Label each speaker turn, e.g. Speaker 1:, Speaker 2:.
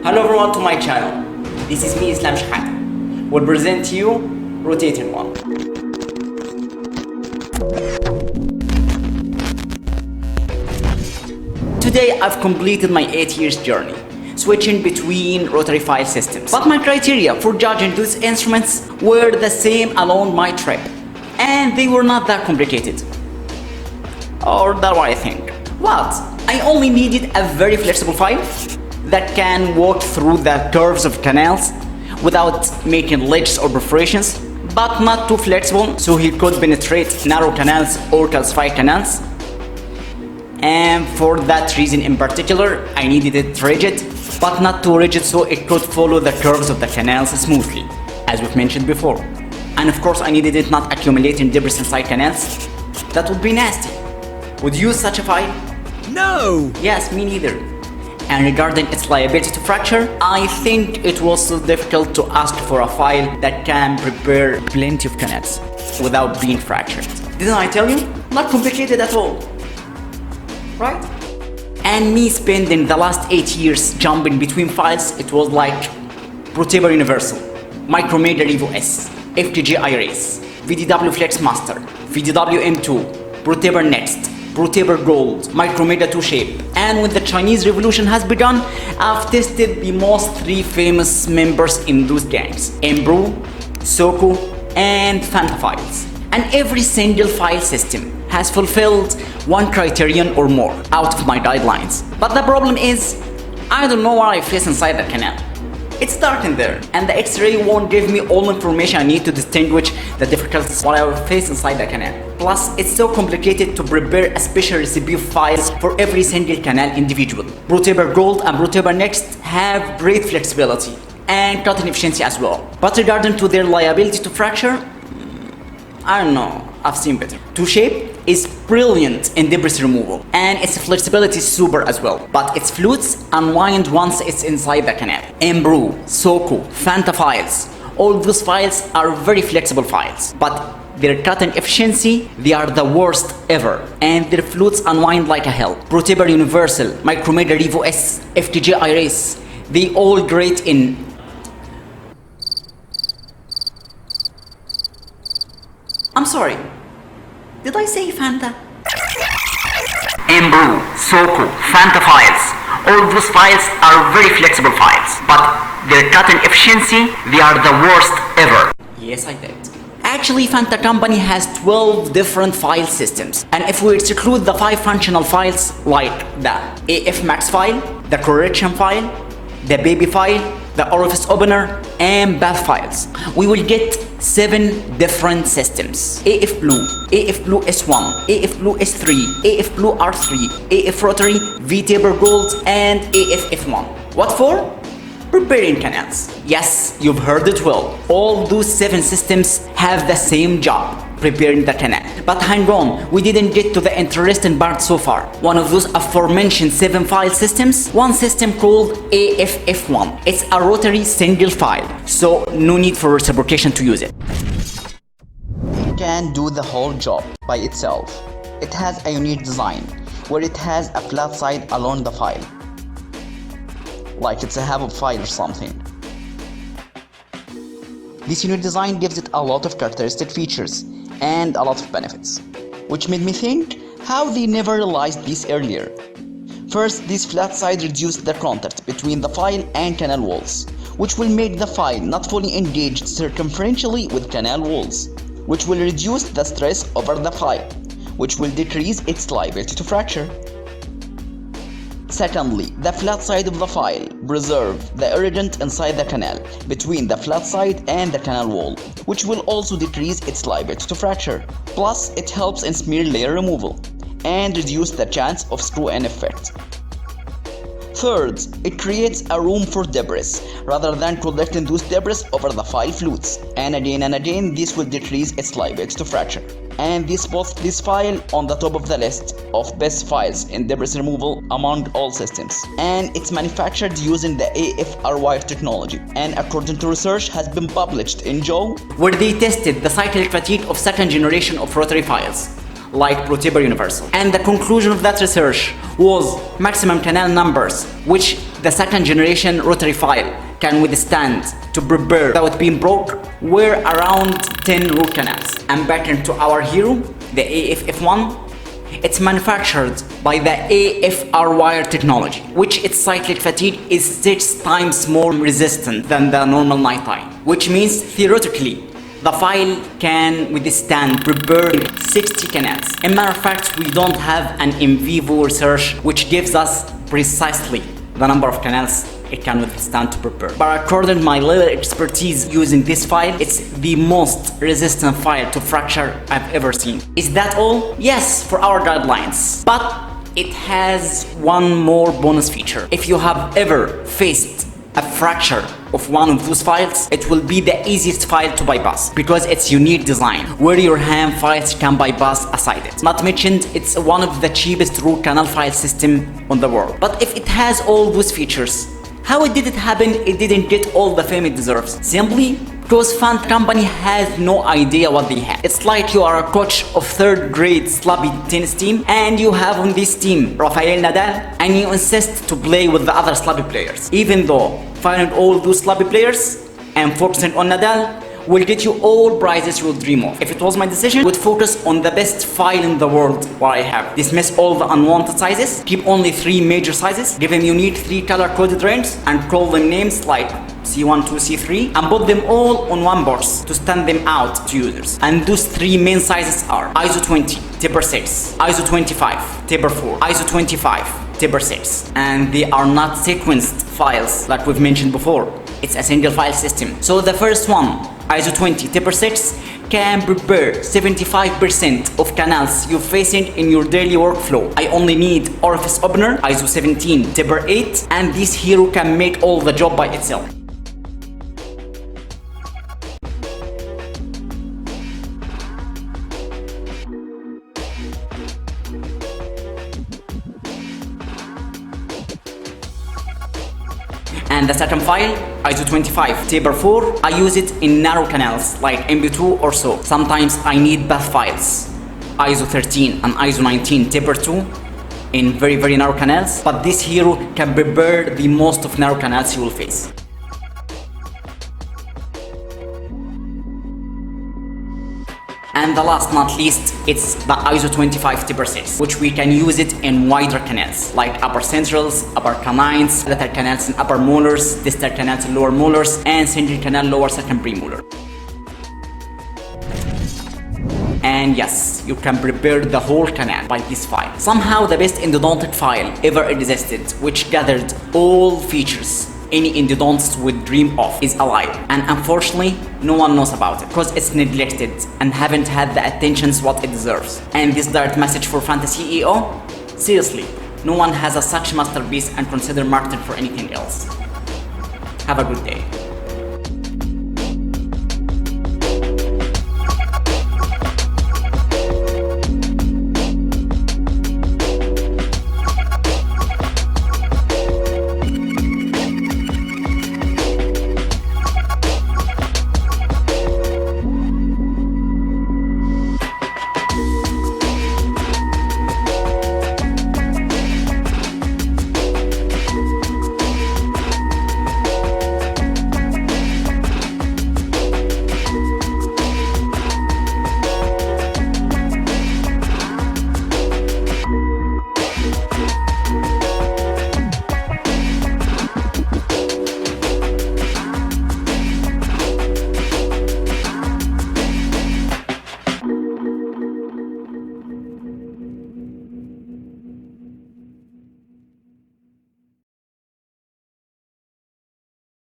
Speaker 1: Hello everyone to my channel. This is me, Shehata. Will present to you rotating one. Today I've completed my 8 years journey, switching between rotary file systems. But my criteria for judging these instruments were the same along my trip, and they were not that complicated. Or that's what I think. But I only needed a very flexible file that can walk through the curves of canals without making ledges or perforations, but not too flexible so he could penetrate narrow canals or calcified canals. And for that reason in particular, I needed it rigid, but not too rigid so it could follow the curves of the canals smoothly, as we've mentioned before. And of course I needed it not accumulating debris inside canals. That would be nasty. Would you use such a file?
Speaker 2: No!
Speaker 1: Yes, me neither. And regarding its liability to fracture, I think it was so difficult to ask for a file that can prepare plenty of canals without being fractured. Didn't I tell you? Not complicated at all. Right? And me spending the last 8 years jumping between files, it was like ProTaper Universal, Micromedia Revo S, FTG iRace, VDW Flex Master, VDW M2, ProTaper Next, ProTaper Gold, Micromedia 2 Shape. And when the Chinese Revolution has begun, I've tested the most 3 famous members in those gangs: Embrew, Soko, and Fanta files. And every single file system has fulfilled one criterion or more out of my guidelines. But the problem is, I don't know what I face inside the canal. It's dark in there, and the X-ray won't give me all information I need to distinguish the difficulties what I will face inside the canal. Plus, it's so complicated to prepare a special recipe of files for every single canal individually. ProTaper Gold and ProTaper Next have great flexibility and cutting efficiency as well. But regarding to their liability to fracture, I don't know, I've seen better. 2 Shape is brilliant in debris removal, and its flexibility is super as well, but its flutes unwind once it's inside the canal. Embrew, Soko, Fanta files, all those files are very flexible files, but their cutting efficiency, they are the worst ever, and their flutes unwind like a hell. ProTaper Universal, Micromedia Revo S, FTG iRace, they all great in I'm sorry, did I say Fanta? Embrew, Soko, Fanta files, all those files are very flexible files, but their cutting efficiency, they are the worst ever. Yes, I did. Actually, Fanta company has 12 different file systems, and if we exclude the 5 functional files like the AF Max file, the correction file, the baby file, the orifice opener, and bath files, we will get 7 different systems: AF Blue, AF Blue S1, AF Blue S3, AF Blue R3, AF Rotary, VTaper Gold, and AF F1. What for? Preparing canals. Yes, you've heard it well. All those 7 systems have the same job: preparing the canal. But hang on, we didn't get to the interesting part so far. One of those aforementioned 7 file systems, one system called AFF1. It's a rotary single file, so no need for reciprocation to use it. It can do the whole job by itself. It has a unique design, where it has a flat side along the file, like it's a half of file or something. This unique design gives it a lot of characteristic features and a lot of benefits, which made me think how they never realized this earlier. First, this flat side reduced the contact between the file and canal walls, which will make the file not fully engaged circumferentially with canal walls, which will reduce the stress over the file, which will decrease its liability to fracture. Secondly, the flat side of the file preserves the irritant inside the canal between the flat side and the canal wall, which will also decrease its liability to fracture. Plus, it helps in smear layer removal and reduce the chance of screw-in effect. Third, it creates a room for debris rather than collecting those debris over the file flutes, and again this will decrease its liability to fracture. And this puts this file on the top of the list of best files in debris removal among all systems. And it's manufactured using the AFRY technology, and according to research has been published in JAW, where they tested the cyclic fatigue of 2nd generation of rotary files like ProTaper Universal. And the conclusion of that research was maximum canal numbers, which the second generation rotary file can withstand to prepare without being broke were around 10 root canals. And back into our hero, the AFF1. It's manufactured by the AFR wire technology, which its cyclic fatigue is 6 times more resistant than the normal nighttime, which means theoretically the file can withstand prepare 60 canals. In matter of fact, we don't have an in vivo research which gives us precisely the number of canals it can withstand to prepare. But according to my little expertise using this file, it's the most resistant file to fracture I've ever seen. Is that all? Yes, for our guidelines. But it has one more bonus feature. If you have ever faced a fracture of one of those files, it will be the easiest file to bypass because it's unique design where your ham files can bypass aside it. Not mentioned, it's one of the cheapest root canal file system on the world. But if it has all those features, how did it happen it didn't get all the fame it deserves? Simply because fund company has no idea what they have. It's like you are a coach of 3rd grade sloppy tennis team and you have on this team Rafael Nadal and you insist to play with the other sloppy players. Even though finding all those sloppy players and focusing on Nadal will get you all prizes you will dream of. If it was my decision, I would focus on the best file in the world what I have. Dismiss all the unwanted sizes, keep only 3 major sizes, give them unique 3 color coded ranges and call them names like C1 to C3 and put them all on one box to stand them out to users. And those 3 main sizes are ISO 20, taper 6, ISO 25, taper 4, ISO 25, taper 6. And they are not sequenced files like we've mentioned before. It's a single file system. So the first one, ISO 20 taper 6, can prepare 75% of canals you're facing in your daily workflow. I only need orifice opener, ISO 17 taper 8, and this hero can make all the job by itself. And the second file, ISO 25 taper 4, I use it in narrow canals like MB2 or so. Sometimes I need both files, ISO 13 and ISO 19 taper 2 in very narrow canals, but this hero can prepare the most of narrow canals you will face. And the last not least, it's the ISO 25 taper 6, which we can use it in wider canals like upper centrals, upper canines, lateral canals in upper molars, distal canals in lower molars, and central canal lower second premolar. And yes, you can prepare the whole canal by this file. Somehow the best endodontic file ever existed, which gathered all features any endodontist would dream of, is alive, and unfortunately no one knows about it because it's neglected and haven't had the attentions what it deserves. And this direct message for Fantasy CEO: seriously, no one has a such masterpiece and consider marketing for anything else. Have a good day.